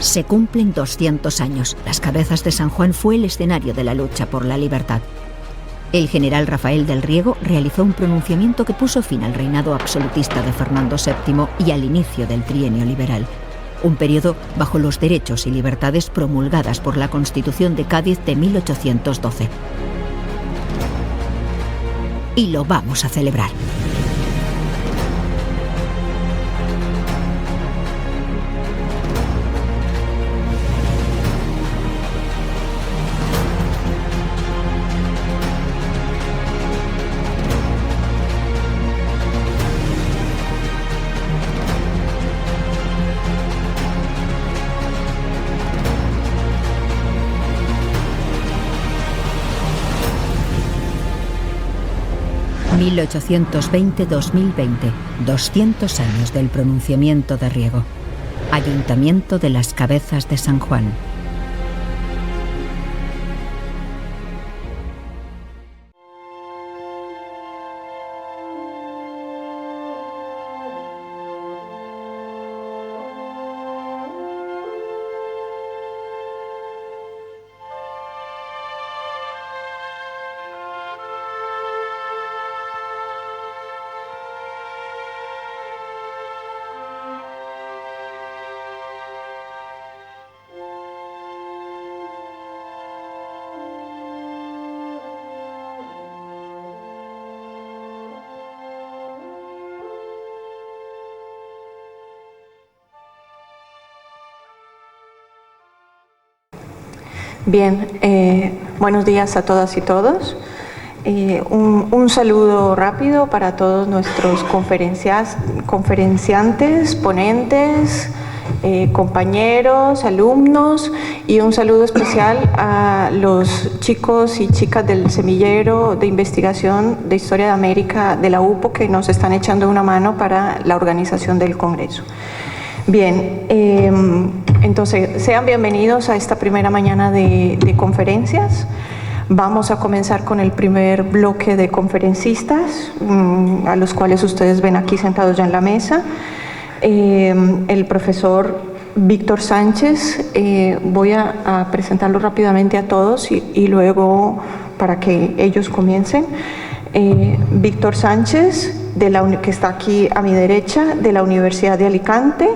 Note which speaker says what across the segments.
Speaker 1: Se cumplen 200 años. Las Cabezas de San Juan fue el escenario de la lucha por la libertad. El general Rafael del Riego realizó un pronunciamiento que puso fin al reinado absolutista de Fernando VII y al inicio del trienio liberal. Un periodo bajo los derechos y libertades promulgadas por la Constitución de Cádiz de 1812. Y lo vamos a celebrar. (1820-2020), 200 años del pronunciamiento de Riego. Ayuntamiento de las Cabezas de San Juan.
Speaker 2: Bien, buenos días a todas y todos. Un saludo rápido para todos nuestros conferenciantes, ponentes, compañeros, alumnos, y un saludo especial a los chicos y chicas del semillero de investigación de Historia de América de la UPO que nos están echando una mano para la organización del Congreso. Bien, entonces sean bienvenidos a esta primera mañana de conferencias. Vamos a comenzar con el primer bloque de conferencistas, a los cuales ustedes ven aquí sentados ya en la mesa. El profesor Víctor Sánchez, voy a presentarlo rápidamente a todos y luego para que ellos comiencen. Víctor Sánchez, que está aquí a mi derecha, de la Universidad de Alicante,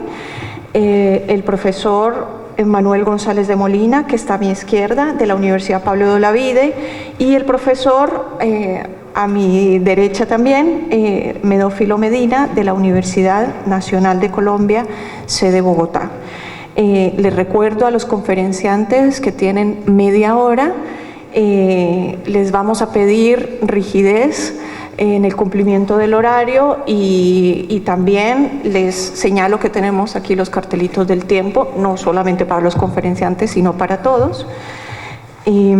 Speaker 2: el profesor Manuel González de Molina, que está a mi izquierda, de la Universidad Pablo de Olavide, y el profesor a mi derecha también, Medófilo Medina, de la Universidad Nacional de Colombia, sede Bogotá. Les recuerdo a los conferenciantes que tienen media hora. Les vamos a pedir rigidez en el cumplimiento del horario y también les señalo que tenemos aquí los cartelitos del tiempo, no solamente para los conferenciantes, sino para todos. Y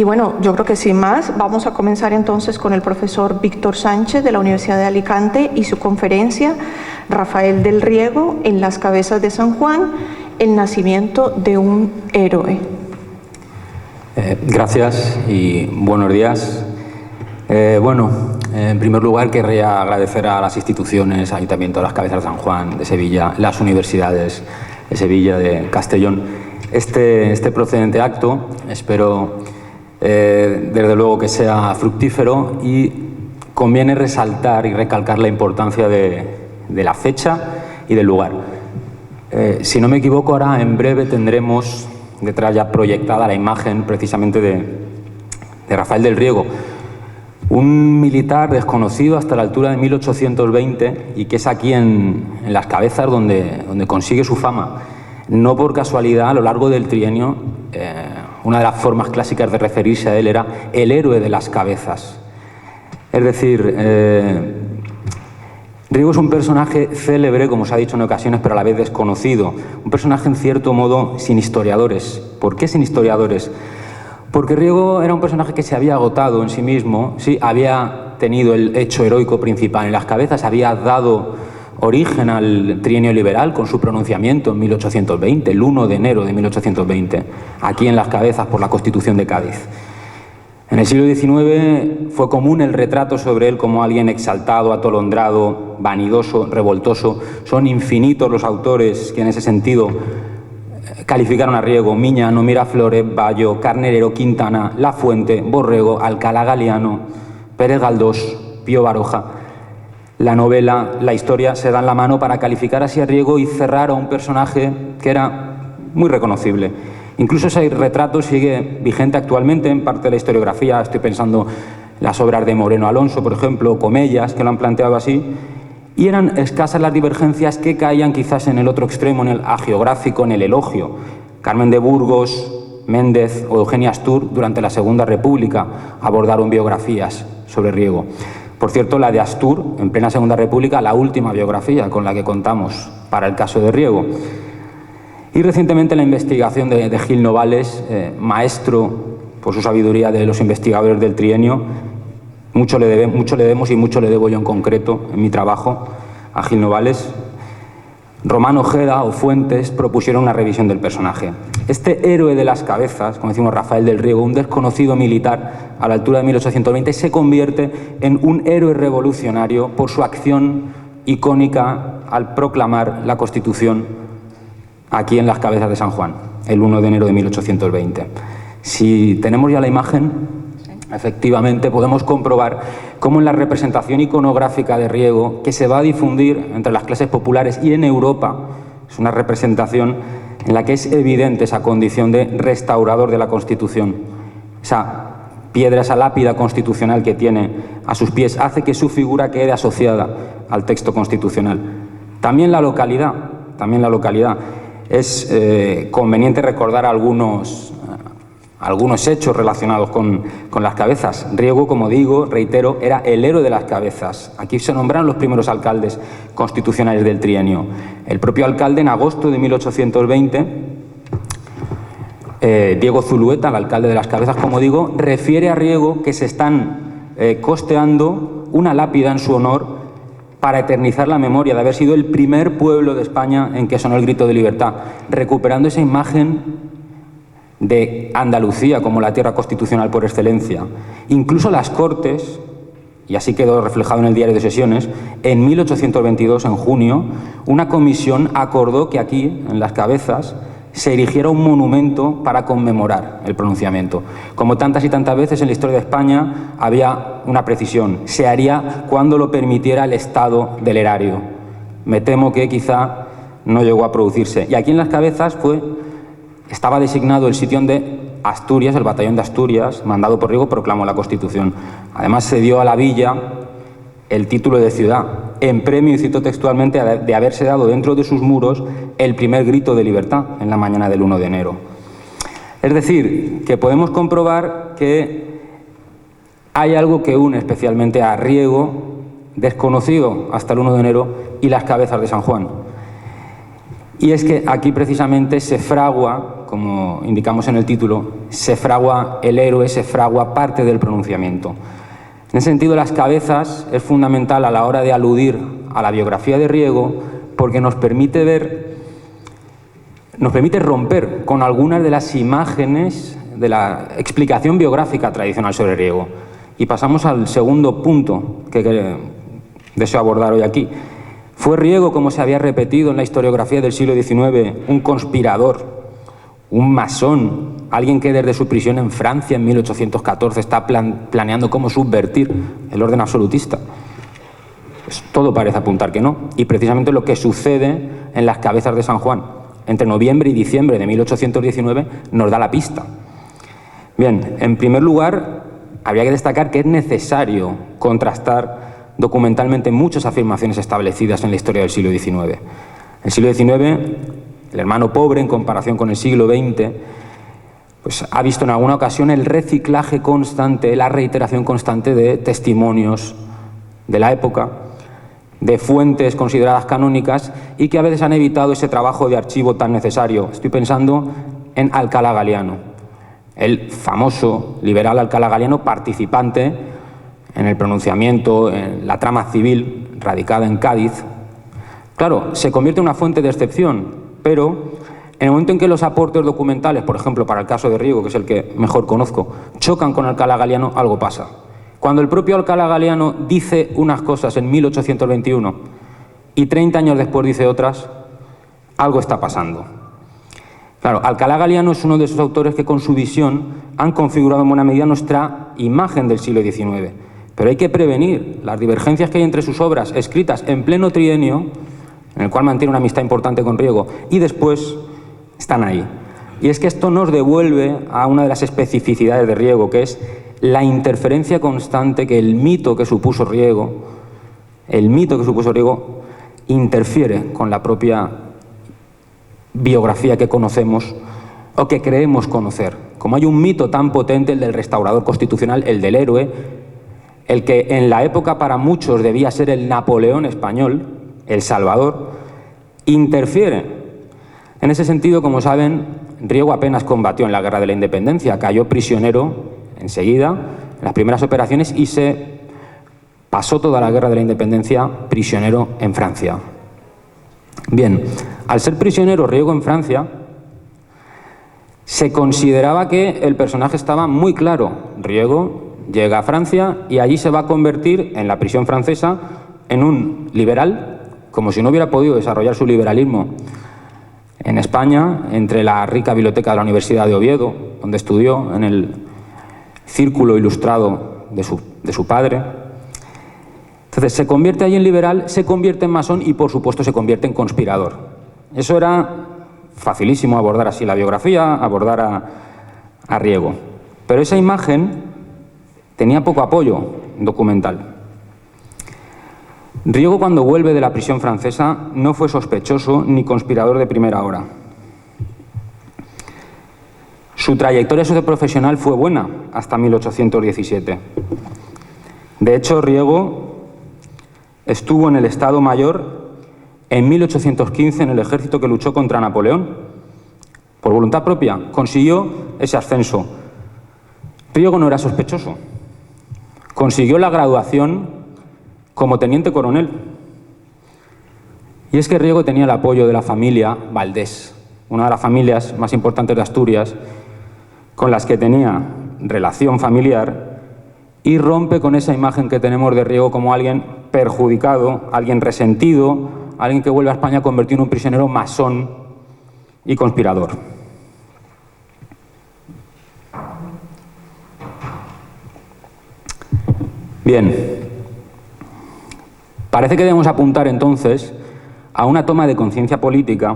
Speaker 2: bueno, yo creo que sin más, vamos a comenzar entonces con el profesor Víctor Sánchez de la Universidad de Alicante y su conferencia Rafael del Riego en las Cabezas de San Juan, el nacimiento de un héroe.
Speaker 3: Gracias y buenos días. En primer lugar querría agradecer a las instituciones, Ayuntamiento de las Cabezas de San Juan, de Sevilla, las universidades de Sevilla, de Castellón, este procedente acto. Espero desde luego que sea fructífero y conviene resaltar y recalcar la importancia de la fecha y del lugar. Si no me equivoco, ahora en breve tendremos detrás ya proyectada la imagen precisamente de Rafael del Riego, un militar desconocido hasta la altura de 1820 y que es aquí en las Cabezas donde consigue su fama. No por casualidad, a lo largo del trienio, una de las formas clásicas de referirse a él era el héroe de las Cabezas. Es decir, Riego es un personaje célebre, como se ha dicho en ocasiones, pero a la vez desconocido. Un personaje, en cierto modo, sin historiadores. ¿Por qué sin historiadores? Porque Riego era un personaje que se había agotado en sí mismo, sí, había tenido el hecho heroico principal en las Cabezas, había dado origen al trienio liberal con su pronunciamiento en 1820, el 1 de enero de 1820, aquí en las Cabezas por la Constitución de Cádiz. En el siglo XIX fue común el retrato sobre él como alguien exaltado, atolondrado, vanidoso, revoltoso. Son infinitos los autores que en ese sentido calificaron a Riego: Miñano, Miraflores, Bayo, Carnerero, Quintana, La Fuente, Borrego, Alcalá Galiano, Pérez Galdós, Pío Baroja. La novela, la historia se dan la mano para calificar así a Riego y cerrar a un personaje que era muy reconocible. Incluso ese retrato sigue vigente actualmente en parte de la historiografía. Estoy pensando en las obras de Moreno Alonso, por ejemplo, Comellas, que lo han planteado así. Y eran escasas las divergencias que caían quizás en el otro extremo, en el hagiográfico, en el elogio. Carmen de Burgos, Méndez o Eugenia Astur, durante la Segunda República, abordaron biografías sobre Riego. Por cierto, la de Astur, en plena Segunda República, la última biografía con la que contamos para el caso de Riego. Y recientemente la investigación de Gil Novales, maestro por su sabiduría de los investigadores del trienio. Mucho le debemos y mucho le debo yo en concreto en mi trabajo a Gil Novales. Román Ojeda o Fuentes propusieron una revisión del personaje. Este héroe de las cabezas, como decimos Rafael del Riego, un desconocido militar a la altura de 1820, se convierte en un héroe revolucionario por su acción icónica al proclamar la Constitución aquí en las Cabezas de San Juan, el 1 de enero de 1820. Si tenemos ya la imagen, efectivamente podemos comprobar cómo en la representación iconográfica de Riego, que se va a difundir entre las clases populares y en Europa, es una representación en la que es evidente esa condición de restaurador de la Constitución. Esa piedra, esa lápida constitucional que tiene a sus pies, hace que su figura quede asociada al texto constitucional. También la localidad. Es conveniente recordar algunos hechos relacionados con las cabezas. Riego, como digo, reitero, era el héroe de las cabezas. Aquí se nombraron los primeros alcaldes constitucionales del trienio. El propio alcalde, en agosto de 1820, Diego Zulueta, el alcalde de las cabezas, como digo, refiere a Riego que se están costeando una lápida en su honor para eternizar la memoria de haber sido el primer pueblo de España en que sonó el grito de libertad, recuperando esa imagen de Andalucía como la tierra constitucional por excelencia. Incluso las Cortes, y así quedó reflejado en el Diario de Sesiones, en 1822, en junio, una comisión acordó que aquí, en las Cabezas, se erigiera un monumento para conmemorar el pronunciamiento. Como tantas y tantas veces en la historia de España, había una precisión: se haría cuando lo permitiera el estado del erario. Me temo que quizá no llegó a producirse. Y aquí en las Cabezas estaba designado el sitio donde Asturias, el batallón de Asturias, mandado por Riego, proclamó la Constitución. Además, se dio a la villa el título de ciudad, en premio, y cito textualmente, de haberse dado dentro de sus muros el primer grito de libertad en la mañana del 1 de enero. Es decir, que podemos comprobar que hay algo que une especialmente a Riego, desconocido hasta el 1 de enero, y las Cabezas de San Juan. Y es que aquí precisamente se fragua, como indicamos en el título, se fragua el héroe, se fragua parte del pronunciamiento. En ese sentido, las Cabezas es fundamental a la hora de aludir a la biografía de Riego, porque nos permite romper con algunas de las imágenes de la explicación biográfica tradicional sobre Riego. Y pasamos al segundo punto que deseo abordar hoy aquí. ¿Fue Riego, como se había repetido en la historiografía del siglo XIX, un conspirador, un masón, alguien que desde su prisión en Francia en 1814 está planeando cómo subvertir el orden absolutista? Pues todo parece apuntar que no. Y precisamente lo que sucede en las Cabezas de San Juan entre noviembre y diciembre de 1819 nos da la pista. Bien, en primer lugar, habría que destacar que es necesario contrastar documentalmente muchas afirmaciones establecidas en la historia del siglo XIX. El siglo XIX, el hermano pobre, en comparación con el siglo XX, pues ha visto en alguna ocasión el reciclaje constante, la reiteración constante de testimonios de la época, de fuentes consideradas canónicas y que a veces han evitado ese trabajo de archivo tan necesario. Estoy pensando en Alcalá Galiano, el famoso liberal Alcalá Galiano, participante en el pronunciamiento, en la trama civil radicada en Cádiz. Claro, se convierte en una fuente de excepción, pero En el momento en que los aportes documentales, por ejemplo, para el caso de Riego, que es el que mejor conozco, chocan con Alcalá Galiano, algo pasa. Cuando el propio Alcalá Galiano dice unas cosas en 1821 y 30 años después dice otras, algo está pasando. Claro, Alcalá Galiano es uno de esos autores que con su visión han configurado en buena medida nuestra imagen del siglo XIX. Pero hay que prevenir las divergencias que hay entre sus obras escritas en pleno trienio, en el cual mantiene una amistad importante con Riego, y después están ahí. Y es que esto nos devuelve a una de las especificidades de Riego, que es la interferencia constante que el mito que supuso Riego interfiere con la propia biografía que conocemos o que creemos conocer. Como hay un mito tan potente, el del restaurador constitucional, el del héroe, el que en la época para muchos debía ser el Napoleón español, el Salvador, interfiere. En ese sentido, como saben, Riego apenas combatió en la Guerra de la Independencia, cayó prisionero enseguida en las primeras operaciones y se pasó toda la Guerra de la Independencia prisionero en Francia. Bien, al ser prisionero Riego en Francia, se consideraba que el personaje estaba muy claro. Riego llega a Francia y allí se va a convertir, en la prisión francesa, en un liberal, como si no hubiera podido desarrollar su liberalismo en España, entre la rica biblioteca de la Universidad de Oviedo, donde estudió, en el círculo ilustrado de su padre. Entonces se convierte allí en liberal, se convierte en masón y por supuesto se convierte en conspirador. Eso era facilísimo abordar así la biografía, abordar a Riego. Pero esa imagen tenía poco apoyo documental. Riego, cuando vuelve de la prisión francesa, no fue sospechoso ni conspirador de primera hora. Su trayectoria socioprofesional fue buena hasta 1817. De hecho, Riego estuvo en el Estado Mayor en 1815 en el ejército que luchó contra Napoleón. Por voluntad propia, consiguió ese ascenso. Riego no era sospechoso. Consiguió la graduación como teniente coronel. Y es que Riego tenía el apoyo de la familia Valdés, una de las familias más importantes de Asturias, con las que tenía relación familiar, y rompe con esa imagen que tenemos de Riego como alguien perjudicado, alguien resentido, alguien que vuelve a España convertido en un prisionero masón y conspirador. Bien. Parece que debemos apuntar entonces a una toma de conciencia política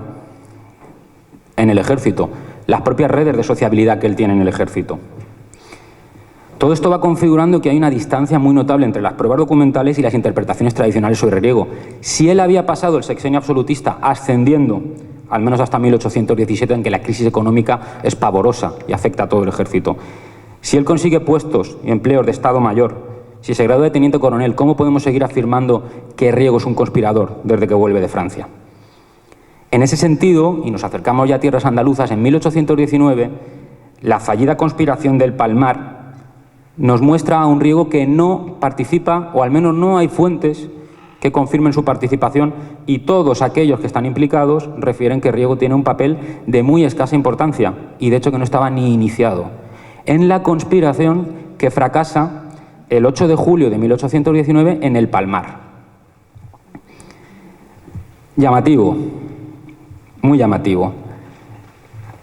Speaker 3: en el ejército, las propias redes de sociabilidad que él tiene en el ejército. Todo esto va configurando que hay una distancia muy notable entre las pruebas documentales y las interpretaciones tradicionales sobre Riego. Si él había pasado el sexenio absolutista ascendiendo, al menos hasta 1817, en que la crisis económica es pavorosa y afecta a todo el ejército, si él consigue puestos y empleos de Estado Mayor, si se gradúa de teniente coronel, ¿cómo podemos seguir afirmando que Riego es un conspirador desde que vuelve de Francia? En ese sentido, y nos acercamos ya a tierras andaluzas, en 1819, la fallida conspiración del Palmar nos muestra a un Riego que no participa, o al menos no hay fuentes que confirmen su participación, y todos aquellos que están implicados refieren que Riego tiene un papel de muy escasa importancia, y de hecho que no estaba ni iniciado, en la conspiración que fracasa el 8 de julio de 1819 en el Palmar. Llamativo, muy llamativo.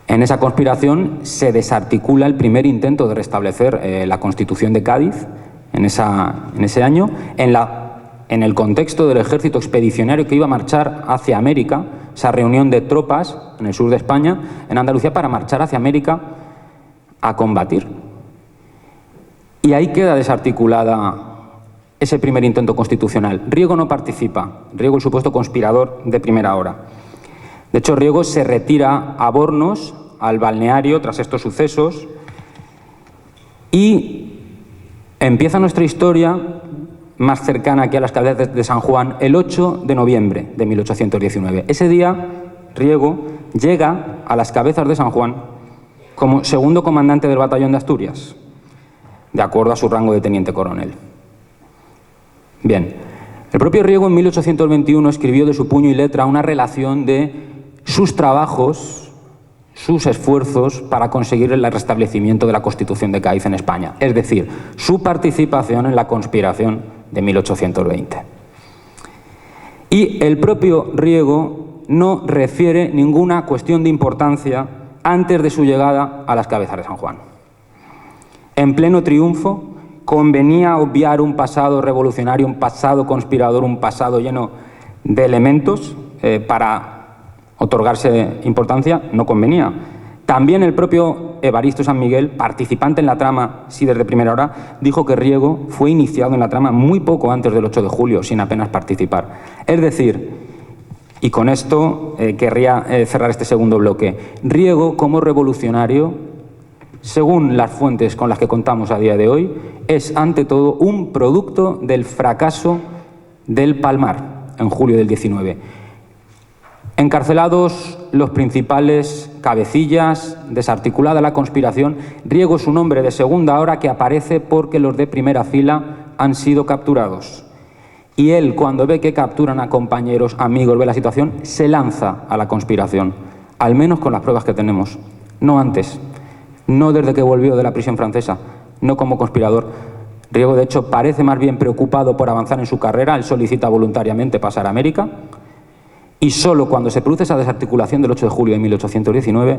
Speaker 3: En esa conspiración se desarticula el primer intento de restablecer la Constitución de Cádiz en ese año, en el contexto del ejército expedicionario que iba a marchar hacia América, esa reunión de tropas en el sur de España, en Andalucía, para marchar hacia América a combatir. Y ahí queda desarticulada ese primer intento constitucional. Riego no participa, Riego el supuesto conspirador de primera hora. De hecho, Riego se retira a Bornos, al balneario, tras estos sucesos, y empieza nuestra historia más cercana aquí a las cabezas de San Juan el 8 de noviembre de 1819. Ese día, Riego llega a las cabezas de San Juan como segundo comandante del batallón de Asturias, de acuerdo a su rango de teniente coronel. Bien, el propio Riego en 1821 escribió de su puño y letra una relación de sus trabajos sus esfuerzos para conseguir el restablecimiento de la Constitución de Cádiz en España, es decir, su participación en la conspiración de 1820. Y el propio Riego no refiere ninguna cuestión de importancia antes de su llegada a las Cabezas de San Juan. En pleno triunfo, convenía obviar un pasado revolucionario, un pasado conspirador, un pasado lleno de elementos para otorgarse importancia, no convenía. También el propio Evaristo San Miguel, participante en la trama, sí desde primera hora, dijo que Riego fue iniciado en la trama muy poco antes del 8 de julio, sin apenas participar. Es decir, y con esto querría cerrar este segundo bloque, Riego como revolucionario, según las fuentes con las que contamos a día de hoy, es ante todo un producto del fracaso del Palmar en julio del 19. Encarcelados los principales cabecillas, desarticulada la conspiración, Riego es un hombre de segunda hora que aparece porque los de primera fila han sido capturados. Y él, cuando ve que capturan a compañeros, amigos, ve la situación, se lanza a la conspiración, al menos con las pruebas que tenemos, no antes, no desde que volvió de la prisión francesa, no como conspirador. Riego, de hecho, parece más bien preocupado por avanzar en su carrera, él solicita voluntariamente pasar a América, y solo cuando se produce esa desarticulación del 8 de julio de 1819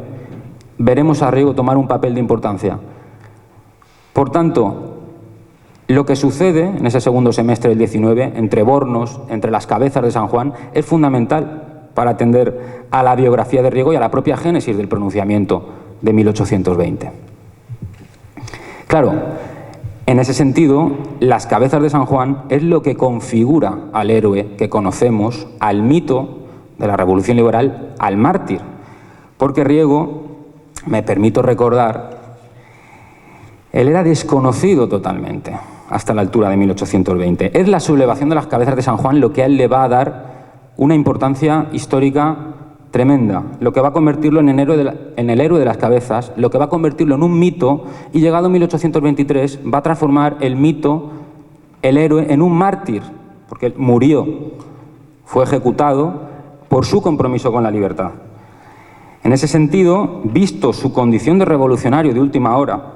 Speaker 3: veremos a Riego tomar un papel de importancia. Por tanto, lo que sucede en ese segundo semestre del 19, entre Bornos, entre las Cabezas de San Juan, es fundamental para atender a la biografía de Riego y a la propia génesis del pronunciamiento de 1820. Claro, en ese sentido, las Cabezas de San Juan es lo que configura al héroe que conocemos, al mito de la Revolución Liberal, al mártir. Porque Riego, me permito recordar, él era desconocido totalmente hasta la altura de 1820. Es la sublevación de las Cabezas de San Juan lo que a él le va a dar una importancia histórica tremenda, lo que va a convertirlo en el héroe de las Cabezas, lo que va a convertirlo en un mito, y llegado a 1823 va a transformar el mito, el héroe, en un mártir, porque él murió, fue ejecutado por su compromiso con la libertad. En ese sentido, visto su condición de revolucionario de última hora,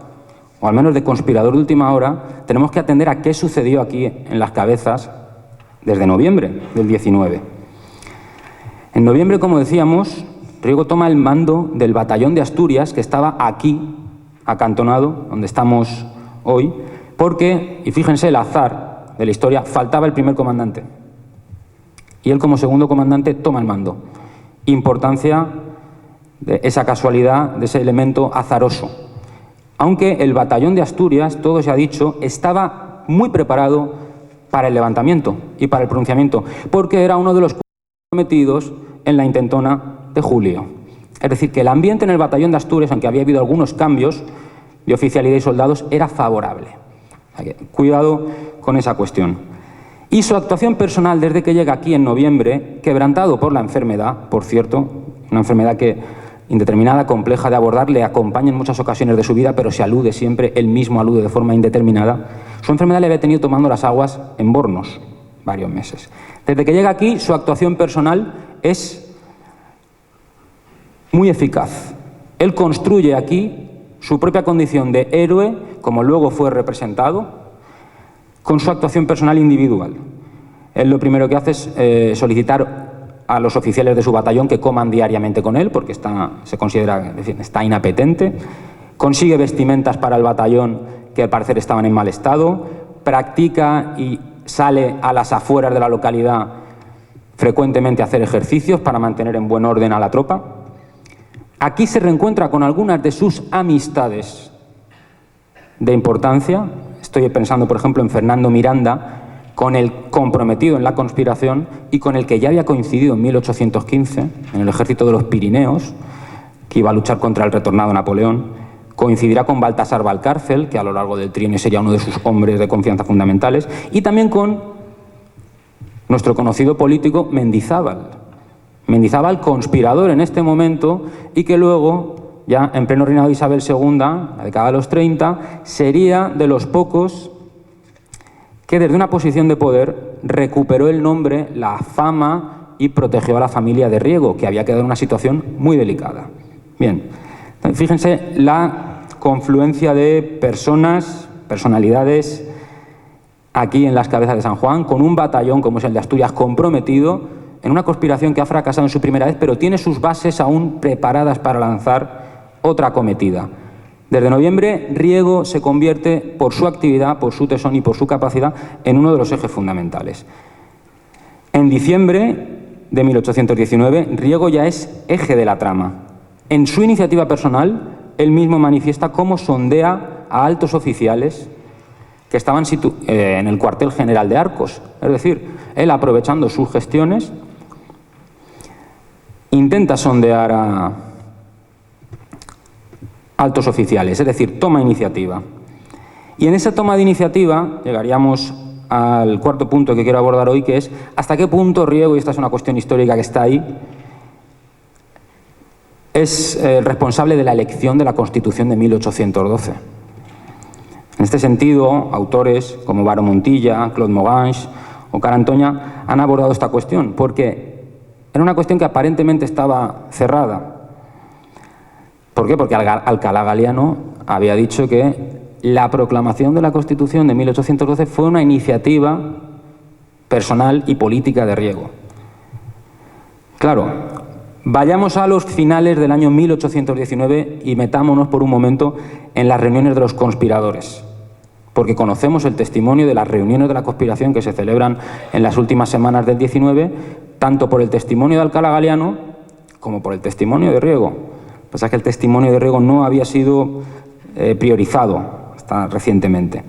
Speaker 3: o al menos de conspirador de última hora, tenemos que atender a qué sucedió aquí en las Cabezas desde noviembre del 19. En noviembre, como decíamos, Riego toma el mando del batallón de Asturias, que estaba aquí, acantonado, donde estamos hoy, porque, y fíjense el azar de la historia, faltaba el primer comandante. Y él, como segundo comandante, toma el mando. Importancia de esa casualidad, de ese elemento azaroso. Aunque el batallón de Asturias, todo se ha dicho, estaba muy preparado para el levantamiento y para el pronunciamiento, porque era uno de los metidos en la intentona de julio. Es decir, que el ambiente en el batallón de Asturias, aunque había habido algunos cambios de oficialidad y soldados, era favorable. Cuidado con esa cuestión. Y su actuación personal desde que llega aquí en noviembre, quebrantado por la enfermedad, por cierto, una enfermedad que indeterminada, compleja de abordar, le acompaña en muchas ocasiones de su vida, pero se alude siempre, él mismo alude de forma indeterminada. Su enfermedad le había tenido tomando las aguas en Bornos varios meses. Desde que llega aquí, su actuación personal es muy eficaz. Él construye aquí su propia condición de héroe, como luego fue representado, con su actuación personal individual. Él lo primero que hace es solicitar a los oficiales de su batallón que coman diariamente con él, porque se considera, es decir, está inapetente. Consigue vestimentas para el batallón que al parecer estaban en mal estado. Practica y sale a las afueras de la localidad frecuentemente a hacer ejercicios para mantener en buen orden a la tropa. Aquí se reencuentra con algunas de sus amistades de importancia. Estoy pensando, por ejemplo, en Fernando Miranda, con el comprometido en la conspiración y con el que ya había coincidido en 1815 en el ejército de los Pirineos, que iba a luchar contra el retornado Napoleón. Coincidirá con Baltasar Valcárcel, que a lo largo del trienio sería uno de sus hombres de confianza fundamentales, y también con nuestro conocido político Mendizábal. Mendizábal, conspirador en este momento, y que luego, ya en pleno reinado de Isabel II, la década de los 30, sería de los pocos que desde una posición de poder recuperó el nombre, la fama y protegió a la familia de Riego, que había quedado en una situación muy delicada. Bien, fíjense la confluencia de personas, personalidades, aquí en las Cabezas de San Juan, con un batallón como es el de Asturias comprometido en una conspiración que ha fracasado en su primera vez, pero tiene sus bases aún preparadas para lanzar otra acometida. Desde noviembre, Riego se convierte, por su actividad, por su tesón y por su capacidad, en uno de los ejes fundamentales. En diciembre de 1819, Riego ya es eje de la trama. En su iniciativa personal, él mismo manifiesta cómo sondea a altos oficiales que estaban en el cuartel general de Arcos. Es decir, él, aprovechando sus gestiones, intenta sondear a altos oficiales, es decir, toma iniciativa. Y en esa toma de iniciativa llegaríamos al cuarto punto que quiero abordar hoy, que es hasta qué punto Riego, y esta es una cuestión histórica que está ahí, es responsable de la elección de la Constitución de 1812. En este sentido, autores como Varo Montilla, Claude Mogange o Carantoña han abordado esta cuestión, porque era una cuestión que aparentemente estaba cerrada. ¿Por qué? Porque Alcalá Galiano había dicho que la proclamación de la Constitución de 1812 fue una iniciativa personal y política de Riego. Claro, vayamos a los finales del año 1819 y metámonos por un momento en las reuniones de los conspiradores, porque conocemos el testimonio de las reuniones de la conspiración que se celebran en las últimas semanas del 19, tanto por el testimonio de Alcalá Galiano como por el testimonio de Riego. Lo que pasa es que el testimonio de Riego no había sido priorizado hasta recientemente.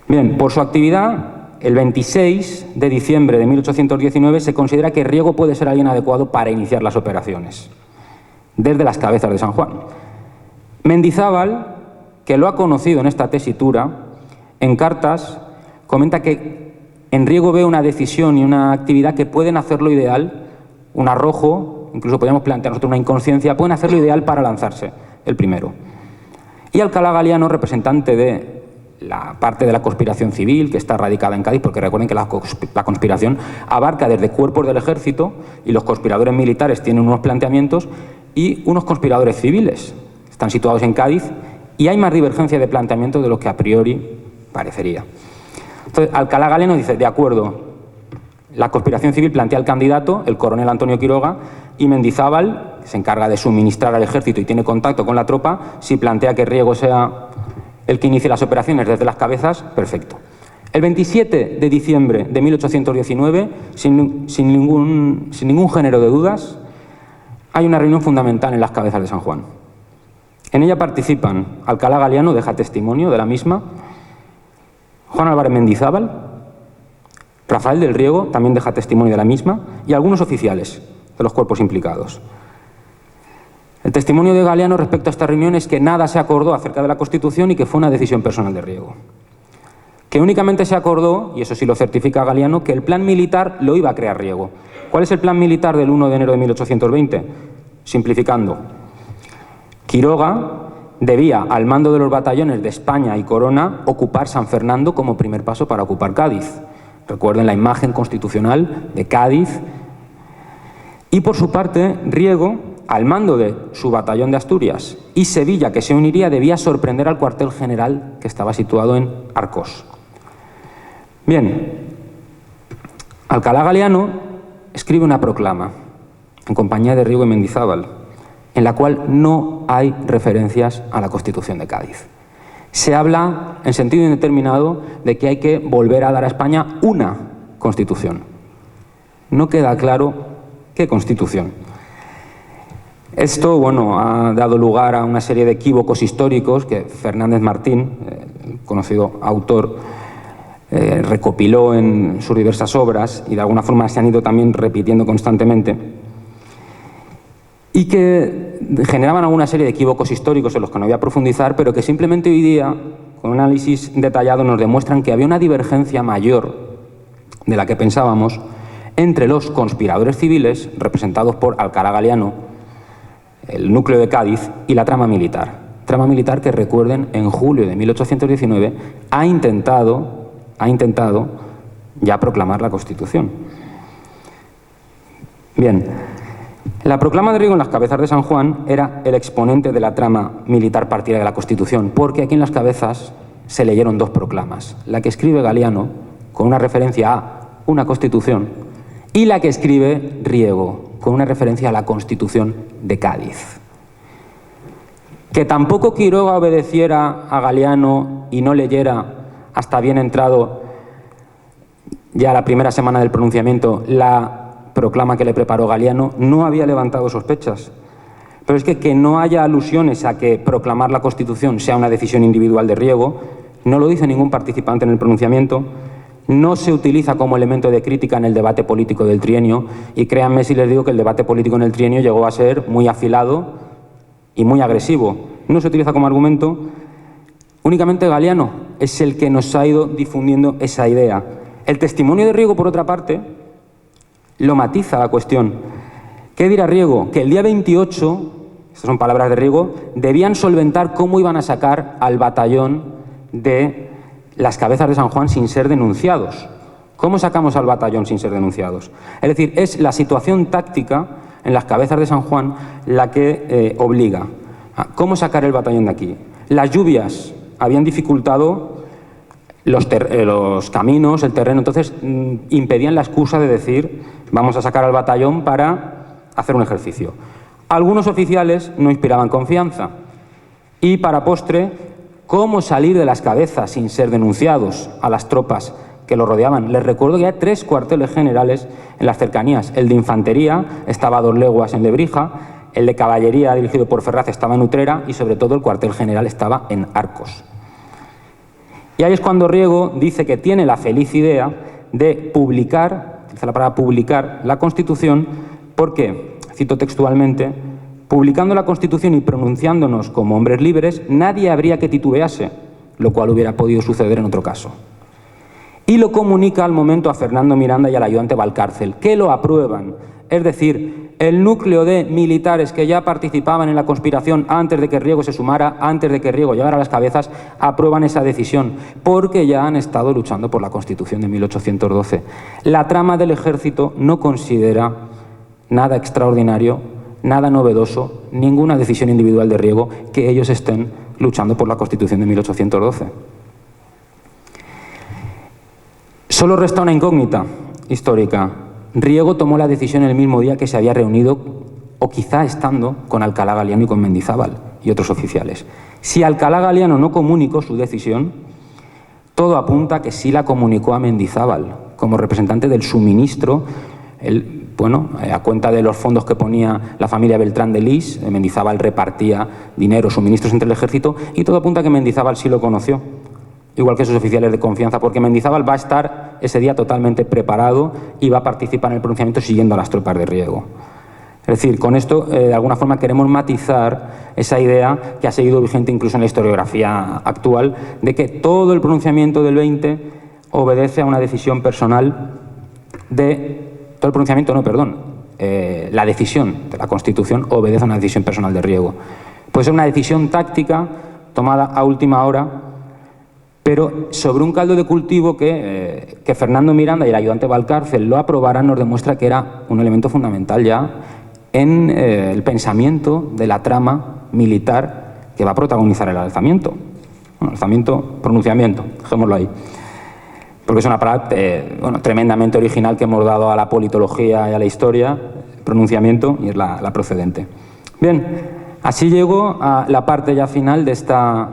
Speaker 3: Bien, por su actividad, el 26 de diciembre de 1819 se considera que Riego puede ser alguien adecuado para iniciar las operaciones, desde las Cabezas de San Juan. Mendizábal, que lo ha conocido en esta tesitura, en cartas, comenta que en Riego ve una decisión y una actividad que pueden hacerlo ideal, un arrojo, incluso podríamos plantear nosotros una inconsciencia, pueden hacerlo ideal para lanzarse, el primero. Y Alcalá Galiano, representante de la parte de la conspiración civil que está radicada en Cádiz, porque recuerden que la conspiración abarca desde cuerpos del ejército y los conspiradores militares tienen unos planteamientos y unos conspiradores civiles están situados en Cádiz y hay más divergencia de planteamientos de lo que a priori parecería. Entonces, Alcalá Galiano dice, de acuerdo, la conspiración civil plantea al candidato, el coronel Antonio Quiroga, y Mendizábal, que se encarga de suministrar al ejército y tiene contacto con la tropa, si plantea que Riego sea el que inicie las operaciones desde las Cabezas, perfecto. El 27 de diciembre de 1819, sin ningún género de dudas, hay una reunión fundamental en las Cabezas de San Juan. En ella participan Alcalá Galiano, deja testimonio de la misma, Juan Álvarez Mendizábal, Rafael del Riego, también deja testimonio de la misma, y algunos oficiales de los cuerpos implicados. El testimonio de Galiano respecto a esta reunión es que nada se acordó acerca de la Constitución y que fue una decisión personal de Riego. Que únicamente se acordó, y eso sí lo certifica Galiano, que el plan militar lo iba a crear Riego. ¿Cuál es el plan militar del 1 de enero de 1820? Simplificando, Quiroga debía, al mando de los batallones de España y Corona, ocupar San Fernando como primer paso para ocupar Cádiz. Recuerden la imagen constitucional de Cádiz. Y por su parte, Riego, al mando de su batallón de Asturias y Sevilla, que se uniría, debía sorprender al cuartel general que estaba situado en Arcos. Bien, Alcalá Galiano escribe una proclama en compañía de Riego y Mendizábal, en la cual no hay referencias a la Constitución de Cádiz. Se habla, en sentido indeterminado, de que hay que volver a dar a España una Constitución. No queda claro qué Constitución. Esto, bueno, ha dado lugar a una serie de equívocos históricos que Fernández Martín, conocido autor, recopiló en sus diversas obras y de alguna forma se han ido también repitiendo constantemente y que generaban alguna serie de equívocos históricos en los que no voy a profundizar, pero que simplemente hoy día, con un análisis detallado, nos demuestran que había una divergencia mayor de la que pensábamos entre los conspiradores civiles, representados por Alcalá Galiano, el núcleo de Cádiz, y la trama militar. Trama militar que, recuerden, en julio de 1819 ha intentado ya proclamar la Constitución. Bien, La proclama de Riego en las Cabezas de San Juan era el exponente de la trama militar partidaria de la Constitución, porque aquí en las Cabezas se leyeron dos proclamas, la que escribe Galiano, con una referencia a una Constitución, y la que escribe Riego, con una referencia a la Constitución de Cádiz. Que tampoco Quiroga obedeciera a Galiano y no leyera hasta bien entrado ya la primera semana del pronunciamiento la proclama que le preparó Galiano, no había levantado sospechas. Pero es que no haya alusiones a que proclamar la Constitución sea una decisión individual de Riego, no lo dice ningún participante en el pronunciamiento, no se utiliza como elemento de crítica en el debate político del trienio, y créanme si les digo que el debate político en el trienio llegó a ser muy afilado y muy agresivo. No se utiliza como argumento. Únicamente Galiano es el que nos ha ido difundiendo esa idea. El testimonio de Riego, por otra parte, lo matiza la cuestión. ¿Qué dirá Riego? Que el día 28, estas son palabras de Riego, debían solventar cómo iban a sacar al batallón de las Cabezas de San Juan sin ser denunciados. ¿Cómo sacamos al batallón sin ser denunciados? Es decir, es la situación táctica en las Cabezas de San Juan la que obliga. ¿Cómo sacar el batallón de aquí? Las lluvias habían dificultado los caminos, el terreno, entonces impedían la excusa de decir vamos a sacar al batallón para hacer un ejercicio. Algunos oficiales no inspiraban confianza y para postre, ¿cómo salir de las Cabezas sin ser denunciados a las tropas que lo rodeaban? Les recuerdo que hay 3 cuarteles generales en las cercanías. El de infantería estaba a 2 leguas en Lebrija, el de caballería dirigido por Ferraz estaba en Utrera y sobre todo el cuartel general estaba en Arcos. Y ahí es cuando Riego dice que tiene la feliz idea de publicar, utiliza la palabra publicar, la Constitución, porque, cito textualmente, publicando la Constitución y pronunciándonos como hombres libres, nadie habría que titubearse, lo cual hubiera podido suceder en otro caso. Y lo comunica al momento a Fernando Miranda y al ayudante Valcárcel, que lo aprueban. Es decir, el núcleo de militares que ya participaban en la conspiración antes de que Riego se sumara, antes de que Riego llegara a las Cabezas, aprueban esa decisión, porque ya han estado luchando por la Constitución de 1812. La trama del ejército no considera nada extraordinario, nada novedoso, ninguna decisión individual de Riego que ellos estén luchando por la Constitución de 1812. Solo resta una incógnita histórica. Riego tomó la decisión el mismo día que se había reunido, o quizá estando, con Alcalá Galiano y con Mendizábal y otros oficiales. Si Alcalá Galiano no comunicó su decisión, todo apunta a que sí la comunicó a Mendizábal, como representante del suministro, a cuenta de los fondos que ponía la familia Beltrán de Lis, Mendizábal repartía dinero, suministros entre el ejército, y todo apunta a que Mendizábal sí lo conoció, igual que sus oficiales de confianza, porque Mendizábal va a estar ese día totalmente preparado y va a participar en el pronunciamiento siguiendo a las tropas de Riego. Es decir, con esto, de alguna forma, queremos matizar esa idea que ha seguido vigente incluso en la historiografía actual, de que todo el pronunciamiento del 20 obedece a una decisión personal la decisión de la Constitución obedece a una decisión personal de Riego. Puede ser una decisión táctica tomada a última hora, pero sobre un caldo de cultivo que Fernando Miranda y el ayudante Valcárcel lo aprobaran, nos demuestra que era un elemento fundamental ya en el pensamiento de la trama militar que va a protagonizar el alzamiento. Bueno, alzamiento, pronunciamiento, dejémoslo ahí. Porque es una palabra tremendamente original que hemos dado a la politología y a la historia, pronunciamiento, y es la procedente. Bien, así llego a la parte ya final de esta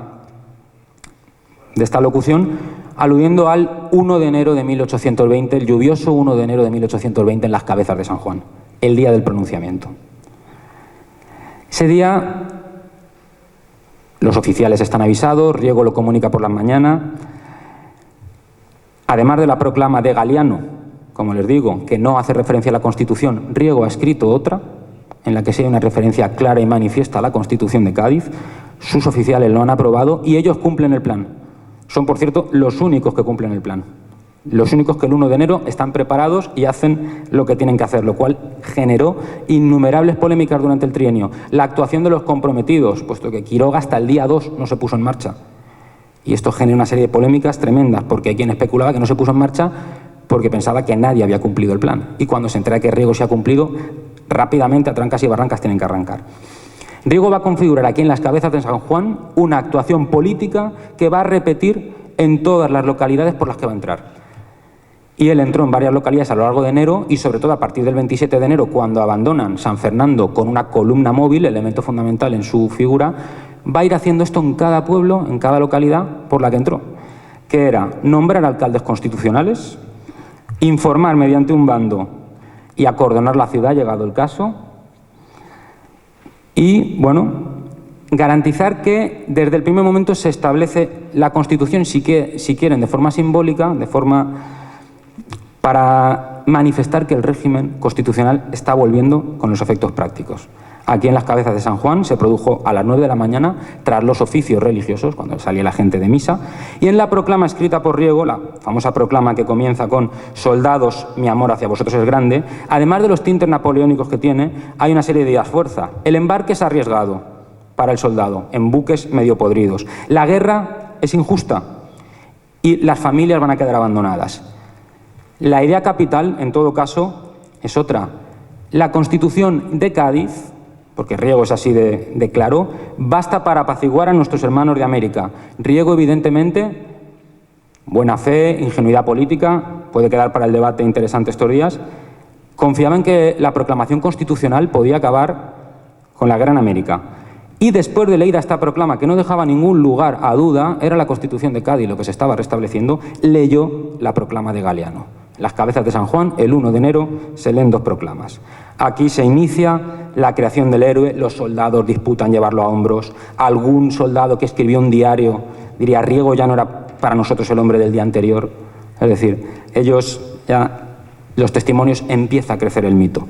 Speaker 3: locución, aludiendo al 1 de enero de 1820, el lluvioso 1 de enero de 1820 en las Cabezas de San Juan, el día del pronunciamiento. Ese día los oficiales están avisados, Riego lo comunica por la mañana. Además de la proclama de Galiano, como les digo, que no hace referencia a la Constitución, Riego ha escrito otra, en la que sí hay una referencia clara y manifiesta a la Constitución de Cádiz. Sus oficiales lo han aprobado y ellos cumplen el plan. Son, por cierto, los únicos que cumplen el plan. Los únicos que el 1 de enero están preparados y hacen lo que tienen que hacer, lo cual generó innumerables polémicas durante el trienio. La actuación de los comprometidos, puesto que Quiroga hasta el día 2 no se puso en marcha. Y esto genera una serie de polémicas tremendas, porque hay quien especulaba que no se puso en marcha porque pensaba que nadie había cumplido el plan. Y cuando se entera que Riego se ha cumplido, rápidamente a trancas y barrancas tienen que arrancar. Riego va a configurar aquí en las Cabezas de San Juan una actuación política que va a repetir en todas las localidades por las que va a entrar. Y él entró en varias localidades a lo largo de enero y sobre todo a partir del 27 de enero, cuando abandonan San Fernando con una columna móvil, elemento fundamental en su figura, va a ir haciendo esto en cada pueblo, en cada localidad por la que entró, que era nombrar alcaldes constitucionales, informar mediante un bando y acordonar la ciudad, llegado el caso, y, bueno, garantizar que desde el primer momento se establece la Constitución, si quieren, de forma simbólica, para manifestar que el régimen constitucional está volviendo con los efectos prácticos. Aquí en las Cabezas de San Juan se produjo a las 9 de la mañana, tras los oficios religiosos, cuando salía la gente de misa, y en la proclama escrita por Riego, la famosa proclama que comienza con «Soldados, mi amor hacia vosotros es grande», además de los tintes napoleónicos que tiene, hay una serie de ideas fuerza. El embarque es arriesgado para el soldado, en buques medio podridos. La guerra es injusta y las familias van a quedar abandonadas. La idea capital, en todo caso, es otra. La Constitución de Cádiz, porque Riego es así de claro, basta para apaciguar a nuestros hermanos de América. Riego, evidentemente, buena fe, ingenuidad política, puede quedar para el debate interesante estos días, confiaba en que la proclamación constitucional podía acabar con la guerra en América. Y después de leída esta proclama, que no dejaba ningún lugar a duda, era la Constitución de Cádiz lo que se estaba restableciendo, leyó la proclama de Galiano. En las Cabezas de San Juan, el 1 de enero, se leen 2 proclamas. Aquí se inicia la creación del héroe, los soldados disputan llevarlo a hombros, algún soldado que escribió un diario diría, Riego ya no era para nosotros el hombre del día anterior. Es decir, los testimonios, empieza a crecer el mito.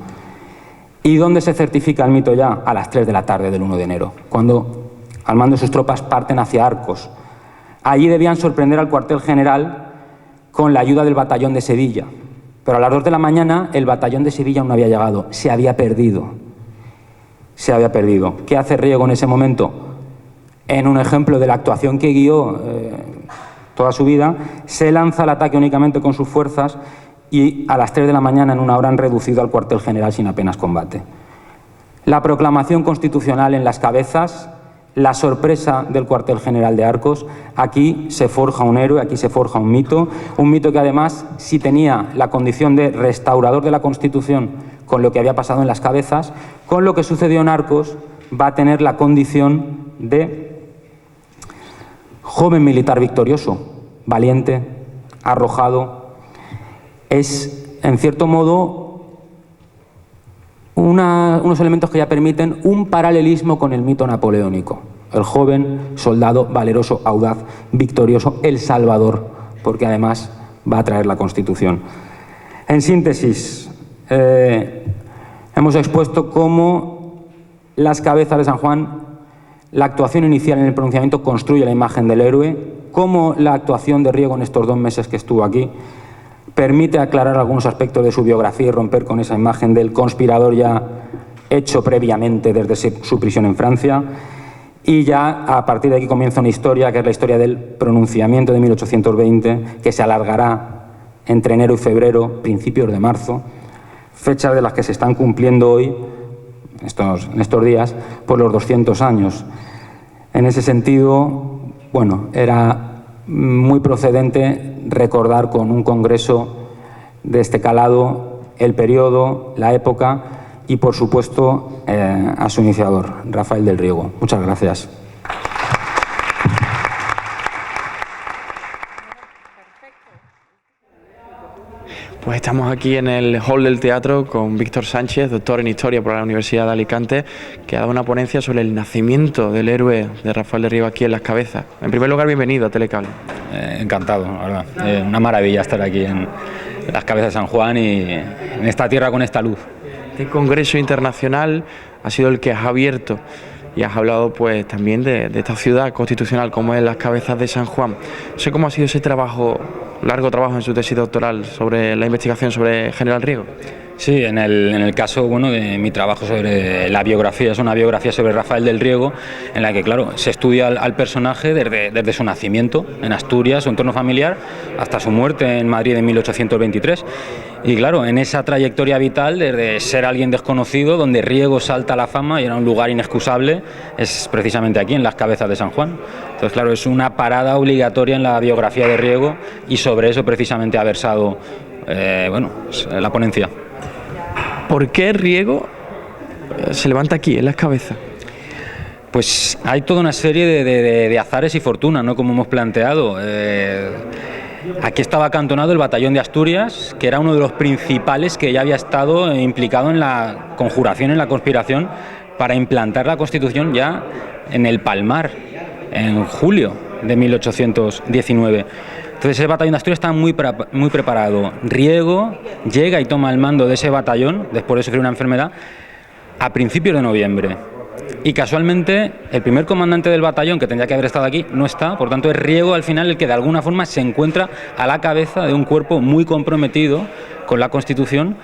Speaker 3: ¿Y dónde se certifica el mito ya? A las 3 de la tarde del 1 de enero, cuando, al mando de sus tropas, parten hacia Arcos. Allí debían sorprender al cuartel general con la ayuda del batallón de Sevilla. Pero a las 2 de la mañana el batallón de Sevilla aún no había llegado, se había perdido. Se había perdido. ¿Qué hace Riego en ese momento? En un ejemplo de la actuación que guió toda su vida, se lanza al ataque únicamente con sus fuerzas y a las 3 de la mañana, en una hora, han reducido al cuartel general sin apenas combate. La proclamación constitucional en las Cabezas, la sorpresa del cuartel general de Arcos, aquí se forja un héroe, aquí se forja un mito que además, si tenía la condición de restaurador de la Constitución con lo que había pasado en las Cabezas, con lo que sucedió en Arcos va a tener la condición de joven militar victorioso, valiente, arrojado. Es, en cierto modo, unos elementos que ya permiten un paralelismo con el mito napoleónico. El joven soldado valeroso, audaz, victorioso, el salvador, porque además va a traer la Constitución. En síntesis, hemos expuesto cómo las Cabezas de San Juan, la actuación inicial en el pronunciamiento construye la imagen del héroe, cómo la actuación de Riego en estos 2 meses que estuvo aquí permite aclarar algunos aspectos de su biografía y romper con esa imagen del conspirador ya hecho previamente desde su prisión en Francia. Y ya a partir de aquí comienza una historia, que es la historia del pronunciamiento de 1820, que se alargará entre enero y febrero, principios de marzo, fechas de las que se están cumpliendo hoy, en estos días, por los 200 años. En ese sentido, bueno, era muy procedente recordar con un congreso de este calado el periodo, la época y, por supuesto, a su iniciador, Rafael del Riego. Muchas gracias.
Speaker 4: Pues estamos aquí en el hall del teatro con Víctor Sánchez, doctor en Historia por la Universidad de Alicante, que ha dado una ponencia sobre el nacimiento del héroe de Rafael del Riego aquí en Las Cabezas. En primer lugar, bienvenido a Telecable.
Speaker 3: Encantado, la verdad. Una maravilla estar aquí en Las Cabezas de San Juan y en esta tierra con esta luz.
Speaker 4: Este congreso internacional ha sido el que has abierto y has hablado pues también de esta ciudad constitucional como es Las Cabezas de San Juan. No sé cómo ha sido ese trabajo, largo trabajo en su tesis doctoral sobre la investigación sobre General Riego.
Speaker 3: Sí, en el caso de mi trabajo sobre la biografía, es una biografía sobre Rafael del Riego, en la que, claro, se estudia al personaje desde su nacimiento en Asturias, su entorno familiar, hasta su muerte en Madrid en 1823. Y claro, en esa trayectoria vital, desde ser alguien desconocido, donde Riego salta a la fama y era un lugar inexcusable, es precisamente aquí, en las Cabezas de San Juan. Entonces, claro, es una parada obligatoria en la biografía de Riego y sobre eso precisamente ha versado la ponencia.
Speaker 4: ¿Por qué Riego se levanta aquí, en las Cabezas?
Speaker 3: Pues hay toda una serie de azares y fortunas, ¿no? Como hemos planteado. Aquí estaba acantonado el batallón de Asturias, que era uno de los principales que ya había estado implicado en la conjuración, en la conspiración, para implantar la Constitución ya en el Palmar, en julio de 1819. Entonces ese batallón de Asturias estaba muy preparado. Riego llega y toma el mando de ese batallón, después de sufrir una enfermedad, a principios de noviembre. Y casualmente el primer comandante del batallón, que tendría que haber estado aquí, no está. Por tanto es Riego al final el que de alguna forma se encuentra a la cabeza de un cuerpo muy comprometido con la Constitución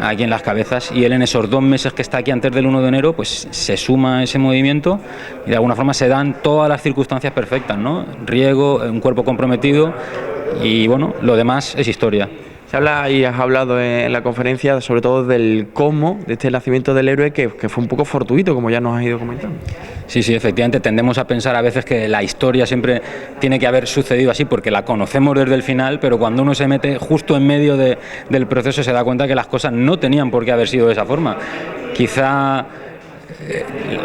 Speaker 3: aquí en las Cabezas, y él en esos 2 meses que está aquí antes del 1 de enero pues se suma a ese movimiento y de alguna forma se dan todas las circunstancias perfectas, ¿no? Riego, un cuerpo comprometido y lo demás es historia.
Speaker 4: Se habla y has hablado en la conferencia sobre todo del cómo de este nacimiento del héroe que fue un poco fortuito, como ya nos has ido comentando.
Speaker 3: Sí, efectivamente, tendemos a pensar a veces que la historia siempre tiene que haber sucedido así porque la conocemos desde el final, pero cuando uno se mete justo en medio del proceso se da cuenta que las cosas no tenían por qué haber sido de esa forma. Quizá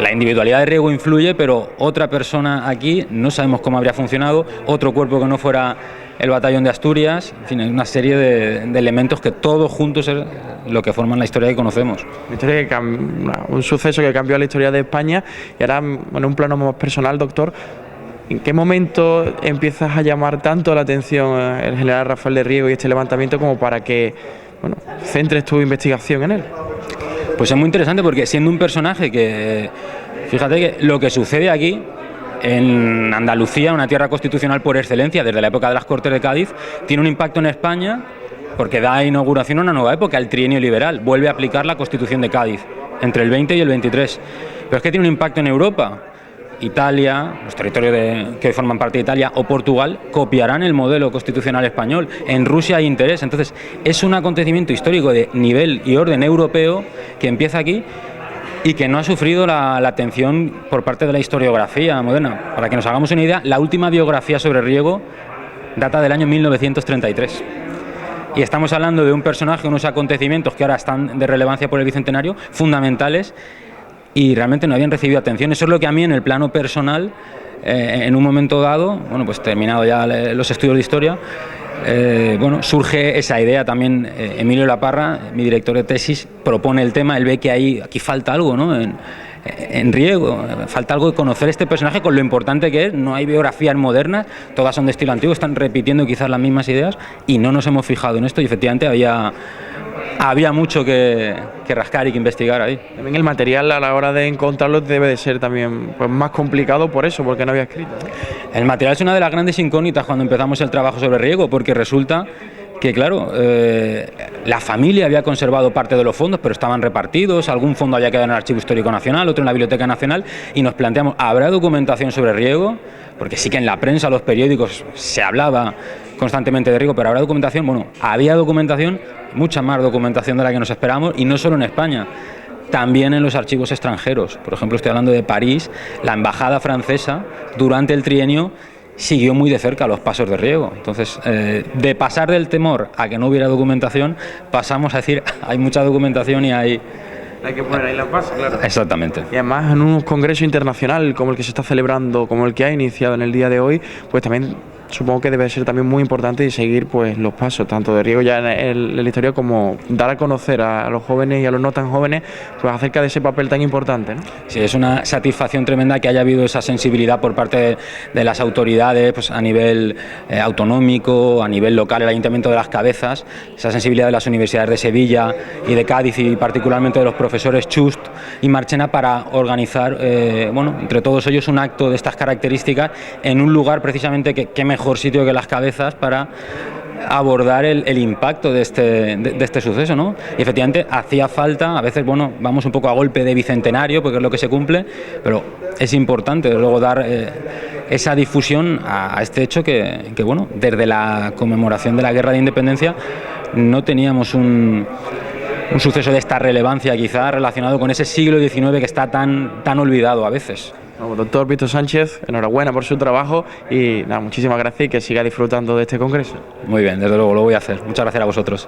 Speaker 3: la individualidad de Riego influye, pero otra persona aquí no sabemos cómo habría funcionado, otro cuerpo que no fuera el batallón de Asturias, en fin, una serie de elementos que todos juntos es lo que forman la historia que conocemos.
Speaker 4: Una historia un suceso que cambió la historia de España. Y ahora, en un plano más personal, doctor, ¿en qué momento empiezas a llamar tanto la atención el general Rafael del Riego y este levantamiento como para que centres tu investigación en él?
Speaker 3: Pues es muy interesante porque siendo un personaje que, fíjate que lo que sucede aquí en Andalucía, una tierra constitucional por excelencia desde la época de las Cortes de Cádiz, tiene un impacto en España porque da inauguración a una nueva época, el trienio liberal, vuelve a aplicar la Constitución de Cádiz entre el 20 y el 23. Pero es que tiene un impacto en Europa. Italia, los territorios que forman parte de Italia o Portugal copiarán el modelo constitucional español. En Rusia hay interés. Entonces es un acontecimiento histórico de nivel y orden europeo que empieza aquí y que no ha sufrido la atención por parte de la historiografía moderna. Para que nos hagamos una idea, la última biografía sobre Riego data del año 1933. Y estamos hablando de un personaje, unos acontecimientos que ahora están de relevancia por el Bicentenario, fundamentales, y realmente no habían recibido atención. Eso es lo que a mí en el plano personal, en un momento dado, pues terminado ya los estudios de historia, surge esa idea también. Emilio Laparra, mi director de tesis, propone el tema. Él ve que aquí falta algo, ¿no? En Riego, falta algo de conocer este personaje con lo importante que es. No hay biografías modernas, todas son de estilo antiguo, están repitiendo quizás las mismas ideas y no nos hemos fijado en esto, y efectivamente había mucho que rascar y que investigar ahí.
Speaker 4: También el material a la hora de encontrarlo debe de ser también más complicado por eso, porque no había escrito, ¿no?
Speaker 3: El material es una de las grandes incógnitas cuando empezamos el trabajo sobre Riego, porque resulta que, claro, la familia había conservado parte de los fondos, pero estaban repartidos, algún fondo había quedado en el Archivo Histórico Nacional, otro en la Biblioteca Nacional, y nos planteamos, ¿habrá documentación sobre Riego? Porque sí que en la prensa, los periódicos, se hablaba constantemente de Riego, pero ¿habrá documentación? Había documentación, mucha más documentación de la que nos esperamos, y no solo en España, también en los archivos extranjeros. Por ejemplo, estoy hablando de París, la embajada francesa, durante el trienio, siguió muy de cerca los pasos de Riego. Entonces, de pasar del temor a que no hubiera documentación, pasamos a decir, hay mucha documentación y hay
Speaker 4: que poner ahí las bases, claro.
Speaker 3: Exactamente.
Speaker 4: Y además en un congreso internacional como el que se está celebrando, como el que ha iniciado en el día de hoy, pues también supongo que debe ser también muy importante y seguir pues los pasos tanto de Riego ya en la historia, como dar a conocer a los jóvenes y a los no tan jóvenes pues acerca de ese papel tan importante, ¿no?
Speaker 3: Sí, es una satisfacción tremenda que haya habido esa sensibilidad por parte de las autoridades, pues a nivel autonómico, a nivel local, el Ayuntamiento de las Cabezas, esa sensibilidad de las universidades de Sevilla y de Cádiz, y particularmente de los profesores Chust y Marchena, para organizar, entre todos ellos, un acto de estas características en un lugar precisamente que mejor sitio que las Cabezas para abordar el impacto de este suceso, ¿no? Y efectivamente hacía falta, a veces, bueno, vamos un poco a golpe de bicentenario, porque es lo que se cumple, pero es importante, desde luego, dar esa difusión a este hecho que, bueno, desde la conmemoración de la Guerra de Independencia no teníamos un suceso de esta relevancia, quizá relacionado con ese siglo XIX que está tan olvidado a veces.
Speaker 4: Doctor Víctor Sánchez, enhorabuena por su trabajo y nada, muchísimas gracias y que siga disfrutando de este congreso.
Speaker 3: Muy bien, desde luego lo voy a hacer. Muchas gracias a vosotros.